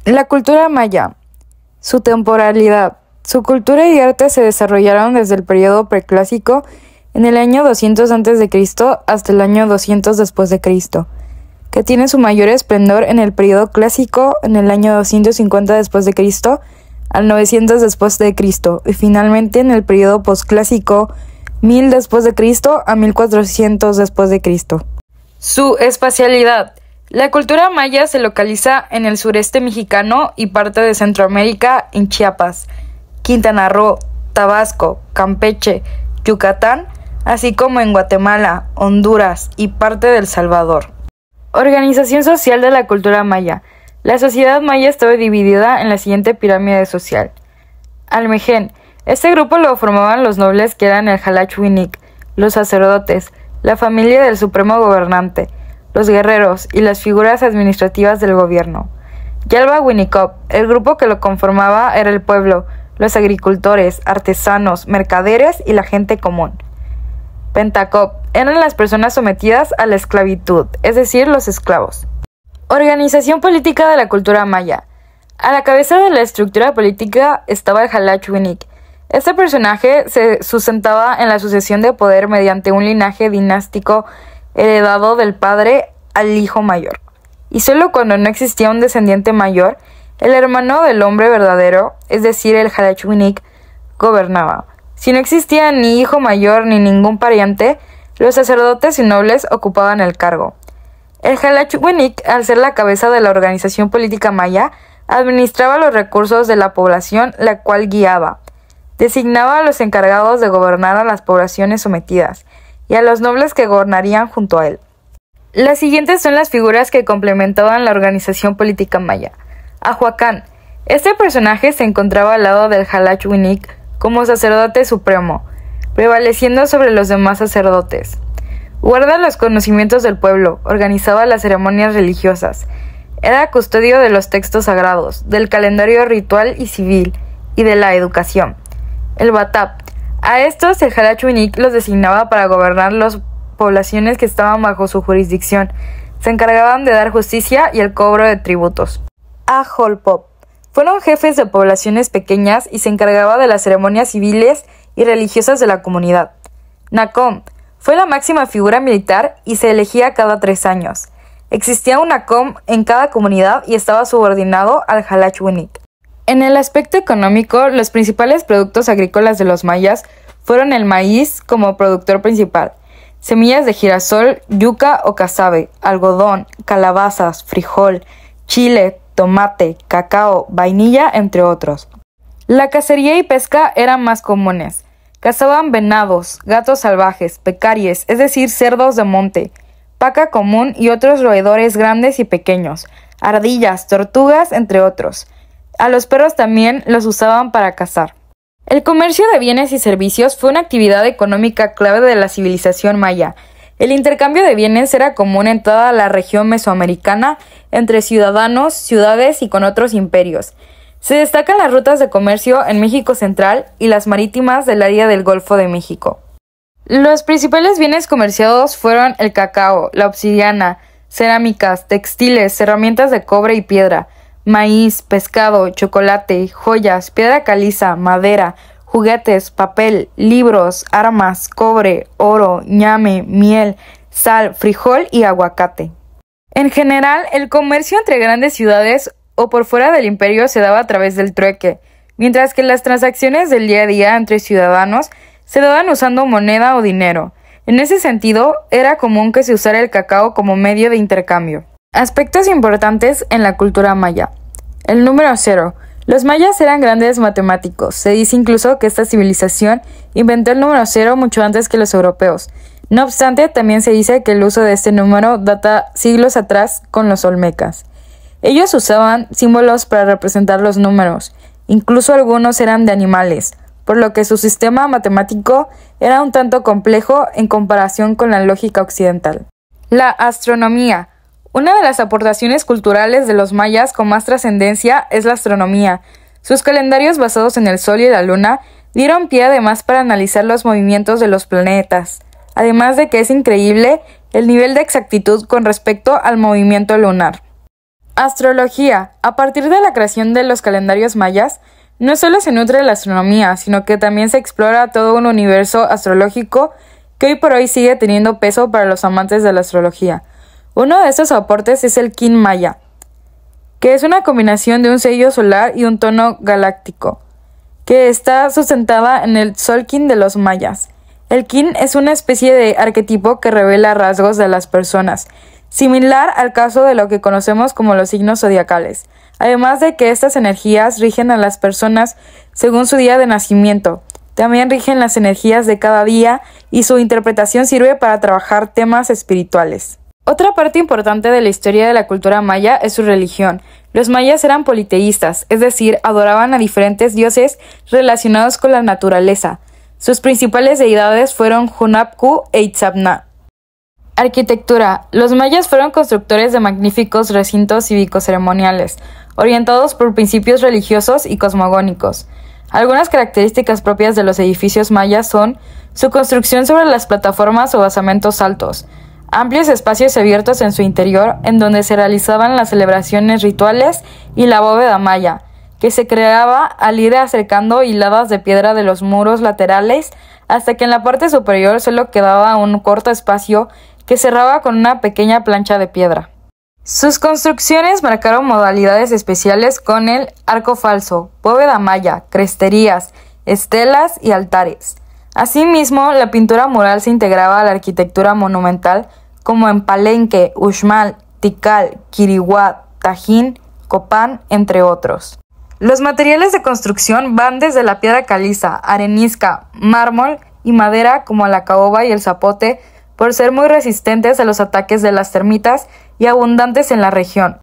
La cultura maya. Su temporalidad. Su cultura y arte se desarrollaron desde el periodo preclásico en el año 200 a.C. hasta el año 200 después de Cristo, que tiene su mayor esplendor en el periodo clásico en el año 250 después de Cristo al 900 después de Cristo y finalmente en el periodo posclásico 1000 después de Cristo a 1400 después de Cristo. Su espacialidad. La cultura maya se localiza en el sureste mexicano y parte de Centroamérica en Chiapas, Quintana Roo, Tabasco, Campeche, Yucatán, así como en Guatemala, Honduras y parte de El Salvador. Organización social de la cultura maya. La sociedad maya estaba dividida en la siguiente pirámide social. Almején. Este grupo lo formaban los nobles que eran el Xalach-Winic, los sacerdotes, la familia del supremo gobernante, los guerreros y las figuras administrativas del gobierno. Yalba-Winicop. El grupo que lo conformaba era el pueblo, los agricultores, artesanos, mercaderes y la gente común. Pentacop. Eran las personas sometidas a la esclavitud, es decir, los esclavos. Organización política de la cultura maya. A la cabeza de la estructura política estaba el Xalach-Winic. Este personaje se sustentaba en la sucesión de poder mediante un linaje dinástico heredado del padre al hijo mayor. Y solo cuando no existía un descendiente mayor, el hermano del hombre verdadero, es decir, el Xalach-Winic, gobernaba. Si no existía ni hijo mayor ni ningún pariente, los sacerdotes y nobles ocupaban el cargo. El Xalach-Winic, al ser la cabeza de la organización política maya, administraba los recursos de la población, la cual guiaba. Designaba a los encargados de gobernar a las poblaciones sometidas y a los nobles que gobernarían junto a él. Las siguientes son las figuras que complementaban la organización política maya. Ahuacán. Este personaje se encontraba al lado del Xalach-Winic como sacerdote supremo, prevaleciendo sobre los demás sacerdotes. Guarda los conocimientos del pueblo, organizaba las ceremonias religiosas, era custodio de los textos sagrados, del calendario ritual y civil, y de la educación. El Batap. A estos el Xalach-Winic los designaba para gobernar las poblaciones que estaban bajo su jurisdicción. Se encargaban de dar justicia y el cobro de tributos. Ajolpop. Fueron jefes de poblaciones pequeñas y se encargaba de las ceremonias civiles y religiosas de la comunidad. Nacom. Fue la máxima figura militar y se elegía cada 3 años. Existía un Nacom en cada comunidad y estaba subordinado al Xalach-Winic. En el aspecto económico, los principales productos agrícolas de los mayas fueron el maíz como productor principal, semillas de girasol, yuca o casabe, algodón, calabazas, frijol, chile, tomate, cacao, vainilla, entre otros. La cacería y pesca eran más comunes. Cazaban venados, gatos salvajes, pecaries, es decir, cerdos de monte, paca común y otros roedores grandes y pequeños, ardillas, tortugas, entre otros. A los perros también los usaban para cazar. El comercio de bienes y servicios fue una actividad económica clave de la civilización maya. El intercambio de bienes era común en toda la región mesoamericana, entre ciudadanos, ciudades y con otros imperios. Se destacan las rutas de comercio en México Central y las marítimas del área del Golfo de México. Los principales bienes comerciados fueron el cacao, la obsidiana, cerámicas, textiles, herramientas de cobre y piedra, maíz, pescado, chocolate, joyas, piedra caliza, madera, juguetes, papel, libros, armas, cobre, oro, ñame, miel, sal, frijol y aguacate. En general, el comercio entre grandes ciudades o por fuera del imperio se daba a través del trueque, mientras que las transacciones del día a día entre ciudadanos se daban usando moneda o dinero. En ese sentido, era común que se usara el cacao como medio de intercambio. Aspectos importantes en la cultura maya. El número 0. Los mayas eran grandes matemáticos. Se dice incluso que esta civilización inventó el número 0 mucho antes que los europeos. No obstante, también se dice que el uso de este número data siglos atrás con los olmecas. Ellos usaban símbolos para representar los números. Incluso algunos eran de animales, por lo que su sistema matemático era un tanto complejo en comparación con la lógica occidental. La astronomía. Una de las aportaciones culturales de los mayas con más trascendencia es la astronomía. Sus calendarios basados en el Sol y la Luna dieron pie además para analizar los movimientos de los planetas, además de que es increíble el nivel de exactitud con respecto al movimiento lunar. Astrología. A partir de la creación de los calendarios mayas, no solo se nutre de la astronomía, sino que también se explora todo un universo astrológico que hoy por hoy sigue teniendo peso para los amantes de la astrología. Uno de estos aportes es el kin maya, que es una combinación de un sello solar y un tono galáctico, que está sustentada en el Tzolk'in de los mayas. El kin es una especie de arquetipo que revela rasgos de las personas, similar al caso de lo que conocemos como los signos zodiacales, además de que estas energías rigen a las personas según su día de nacimiento. También rigen las energías de cada día y su interpretación sirve para trabajar temas espirituales. Otra parte importante de la historia de la cultura maya es su religión. Los mayas eran politeístas, es decir, adoraban a diferentes dioses relacionados con la naturaleza. Sus principales deidades fueron Hunabku e Itzamna. Arquitectura. Los mayas fueron constructores de magníficos recintos cívico-ceremoniales, orientados por principios religiosos y cosmogónicos. Algunas características propias de los edificios mayas son su construcción sobre las plataformas o basamentos altos, amplios espacios abiertos en su interior en donde se realizaban las celebraciones rituales y la bóveda maya, que se creaba al ir acercando hiladas de piedra de los muros laterales hasta que en la parte superior solo quedaba un corto espacio que cerraba con una pequeña plancha de piedra. Sus construcciones marcaron modalidades especiales con el arco falso, bóveda maya, cresterías, estelas y altares. Asimismo, la pintura mural se integraba a la arquitectura monumental como en Palenque, Uxmal, Tikal, Quiriguá, Tajín, Copán, entre otros. Los materiales de construcción van desde la piedra caliza, arenisca, mármol y madera como la caoba y el zapote, por ser muy resistentes a los ataques de las termitas y abundantes en la región.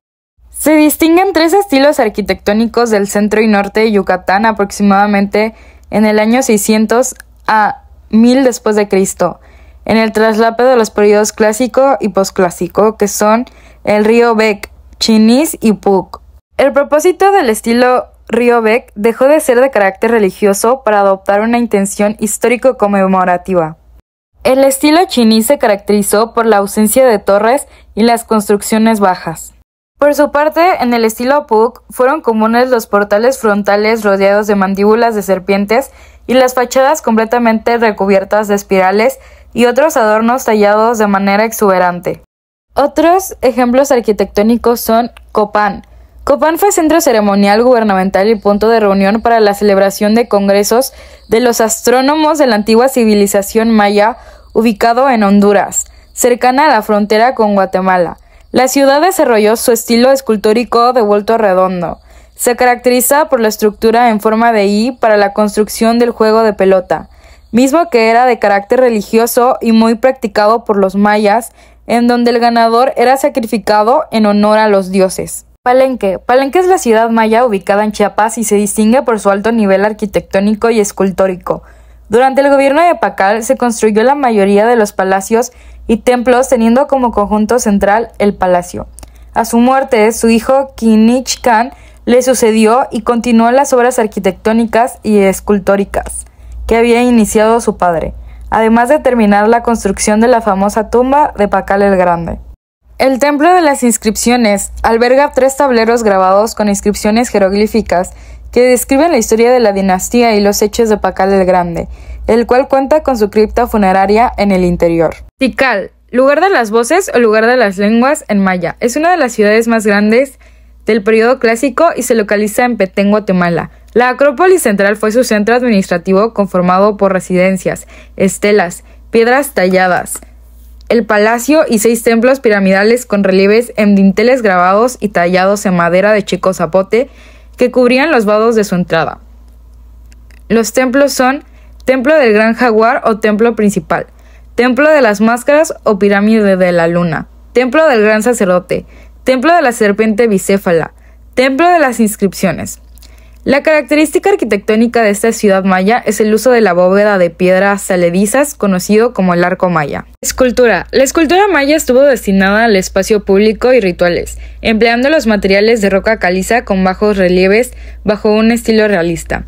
Se distinguen tres estilos arquitectónicos del centro y norte de Yucatán aproximadamente en el año 600 a 1000 después de Cristo, en el traslape de los periodos clásico y posclásico, que son el río Bec, Chinis y Puc. El propósito del estilo río Bec dejó de ser de carácter religioso para adoptar una intención histórico-conmemorativa. El estilo chiní se caracterizó por la ausencia de torres y las construcciones bajas. Por su parte, en el estilo Puc fueron comunes los portales frontales rodeados de mandíbulas de serpientes y las fachadas completamente recubiertas de espirales y otros adornos tallados de manera exuberante. Otros ejemplos arquitectónicos son Copán. Copán fue centro ceremonial gubernamental y punto de reunión para la celebración de congresos de los astrónomos de la antigua civilización maya, ubicado en Honduras, cercana a la frontera con Guatemala. La ciudad desarrolló su estilo escultórico de vuelto redondo. Se caracteriza por la estructura en forma de I para la construcción del juego de pelota, mismo que era de carácter religioso y muy practicado por los mayas, en donde el ganador era sacrificado en honor a los dioses. Palenque. Palenque es la ciudad maya ubicada en Chiapas y se distingue por su alto nivel arquitectónico y escultórico. Durante el gobierno de Pacal se construyó la mayoría de los palacios y templos, teniendo como conjunto central el palacio. A su muerte, su hijo Kinich Khan le sucedió y continuó las obras arquitectónicas y escultóricas que había iniciado su padre, además de terminar la construcción de la famosa tumba de Pacal el Grande. El Templo de las Inscripciones alberga 3 tableros grabados con inscripciones jeroglíficas que describen la historia de la dinastía y los hechos de Pacal el Grande, el cual cuenta con su cripta funeraria en el interior. Tikal, lugar de las voces o lugar de las lenguas en maya, es una de las ciudades más grandes del periodo clásico y se localiza en Petén, Guatemala. La Acrópolis Central fue su centro administrativo conformado por residencias, estelas, piedras talladas, el palacio y 6 templos piramidales con relieves en dinteles grabados y tallados en madera de chico zapote que cubrían los vados de su entrada. Los templos son Templo del Gran Jaguar o Templo Principal, Templo de las Máscaras o Pirámide de la Luna, Templo del Gran Sacerdote, Templo de la Serpiente Bicéfala, Templo de las Inscripciones. La característica arquitectónica de esta ciudad maya es el uso de la bóveda de piedras saledizas, conocido como el arco maya. Escultura. La escultura maya estuvo destinada al espacio público y rituales, empleando los materiales de roca caliza con bajos relieves bajo un estilo realista.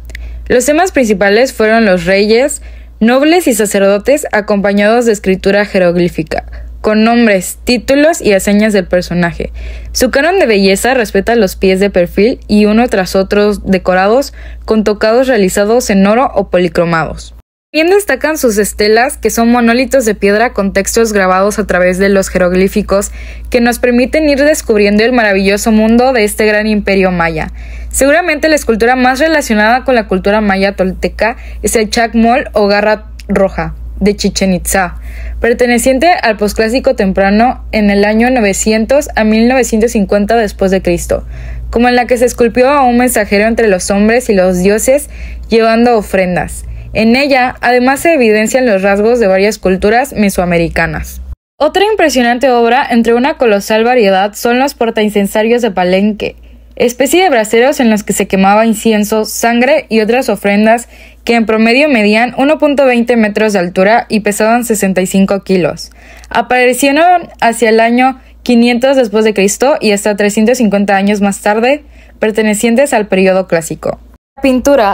Los temas principales fueron los reyes, nobles y sacerdotes acompañados de escritura jeroglífica. con nombres, títulos y hazañas del personaje. Su canon de belleza respeta los pies de perfil y uno tras otro decorados con tocados realizados en oro o policromados. Bien destacan sus estelas, que son monolitos de piedra con textos grabados a través de los jeroglíficos que nos permiten ir descubriendo el maravilloso mundo de este gran imperio maya. Seguramente la escultura más relacionada con la cultura maya tolteca es el chacmol o garra roja de Chichén Itzá, perteneciente al posclásico temprano en el año 900 a 1950 después de Cristo, como en la que se esculpió a un mensajero entre los hombres y los dioses llevando ofrendas. En ella, además, se evidencian los rasgos de varias culturas mesoamericanas. Otra impresionante obra, entre una colosal variedad, son los portaincensarios de Palenque, especie de braseros en los que se quemaba incienso, sangre y otras ofrendas que en promedio medían 1.20 metros de altura y pesaban 65 kilos. Aparecieron hacia el año 500 después de Cristo y hasta 350 años más tarde, pertenecientes al periodo clásico.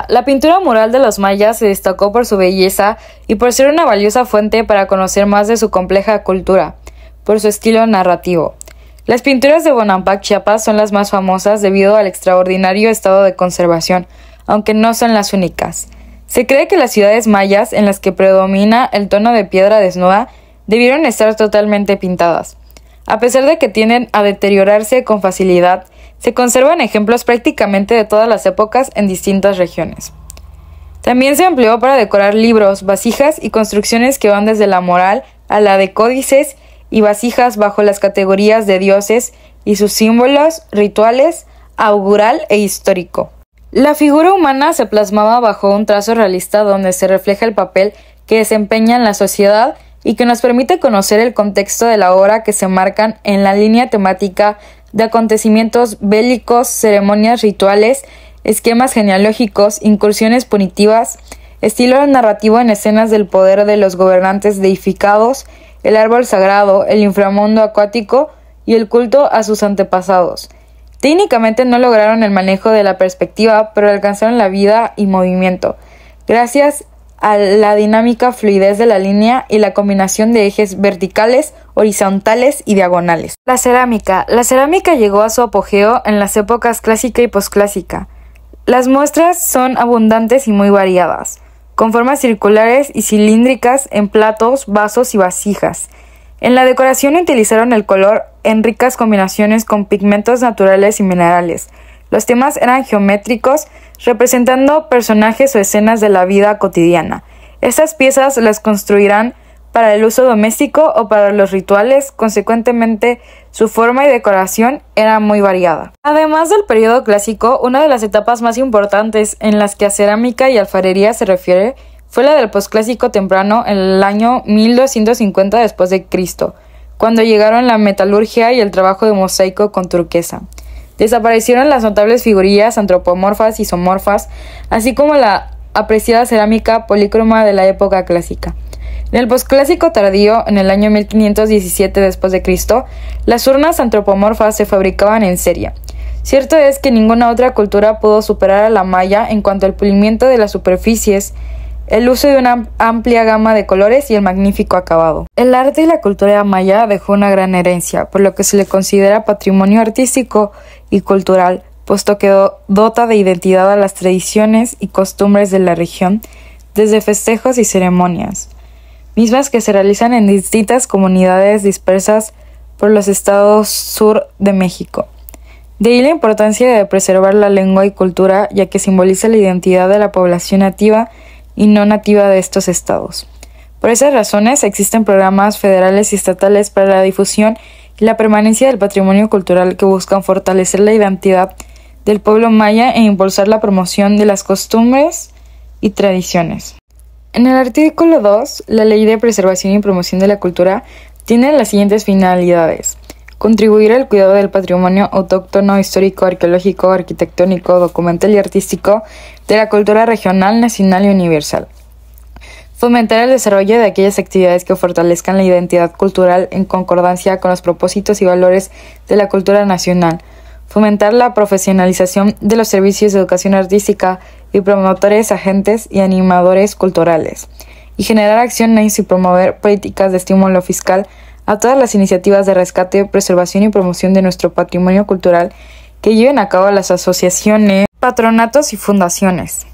La pintura mural de los mayas se destacó por su belleza y por ser una valiosa fuente para conocer más de su compleja cultura, por su estilo narrativo. Las pinturas de Bonampak, Chiapas, son las más famosas debido al extraordinario estado de conservación, aunque no son las únicas. Se cree que las ciudades mayas, en las que predomina el tono de piedra desnuda, debieron estar totalmente pintadas. A pesar de que tienden a deteriorarse con facilidad, se conservan ejemplos prácticamente de todas las épocas en distintas regiones. También se empleó para decorar libros, vasijas y construcciones que van desde la moral a la de códices y vasijas bajo las categorías de dioses y sus símbolos, rituales, augural e histórico. La figura humana se plasmaba bajo un trazo realista donde se refleja el papel que desempeña en la sociedad y que nos permite conocer el contexto de la obra que se marcan en la línea temática de acontecimientos bélicos, ceremonias rituales, esquemas genealógicos, incursiones punitivas, estilo narrativo en escenas del poder de los gobernantes deificados, el árbol sagrado, el inframundo acuático y el culto a sus antepasados. Técnicamente no lograron el manejo de la perspectiva, pero alcanzaron la vida y movimiento, gracias a la dinámica fluidez de la línea y la combinación de ejes verticales, horizontales y diagonales. La cerámica. La cerámica llegó a su apogeo en las épocas clásica y posclásica. Las muestras son abundantes y muy variadas, con formas circulares y cilíndricas en platos, vasos y vasijas. En la decoración utilizaron el color en ricas combinaciones con pigmentos naturales y minerales. Los temas eran geométricos, representando personajes o escenas de la vida cotidiana. Estas piezas las construirán para el uso doméstico o para los rituales, consecuentemente su forma y decoración era muy variada. Además del periodo clásico, una de las etapas más importantes en las que a cerámica y alfarería se refiere fue la del posclásico temprano en el año 1250 después de Cristo, cuando llegaron la metalurgia y el trabajo de mosaico con turquesa. Desaparecieron las notables figurillas antropomorfas y isomorfas, así como la apreciada cerámica polícroma de la época clásica. En el posclásico tardío, en el año 1517 después de Cristo, las urnas antropomorfas se fabricaban en serie. Cierto es que ninguna otra cultura pudo superar a la maya en cuanto al pulimiento de las superficies, el uso de una amplia gama de colores y el magnífico acabado. El arte y la cultura maya dejó una gran herencia, por lo que se le considera patrimonio artístico y cultural, puesto que dota de identidad a las tradiciones y costumbres de la región, desde festejos y ceremonias, mismas que se realizan en distintas comunidades dispersas por los estados sur de México. De ahí la importancia de preservar la lengua y cultura, ya que simboliza la identidad de la población nativa y no nativa de estos estados. Por esas razones existen programas federales y estatales para la difusión y la permanencia del patrimonio cultural que buscan fortalecer la identidad del pueblo maya e impulsar la promoción de las costumbres y tradiciones. En el artículo 2, la Ley de Preservación y Promoción de la Cultura tiene las siguientes finalidades: contribuir al cuidado del patrimonio autóctono, histórico, arqueológico, arquitectónico, documental y artístico de la cultura regional, nacional y universal. Fomentar el desarrollo de aquellas actividades que fortalezcan la identidad cultural en concordancia con los propósitos y valores de la cultura nacional. Fomentar la profesionalización de los servicios de educación artística y promotores, agentes y animadores culturales. Y generar acciones y promover políticas de estímulo fiscal a todas las iniciativas de rescate, preservación y promoción de nuestro patrimonio cultural que lleven a cabo las asociaciones, patronatos y fundaciones.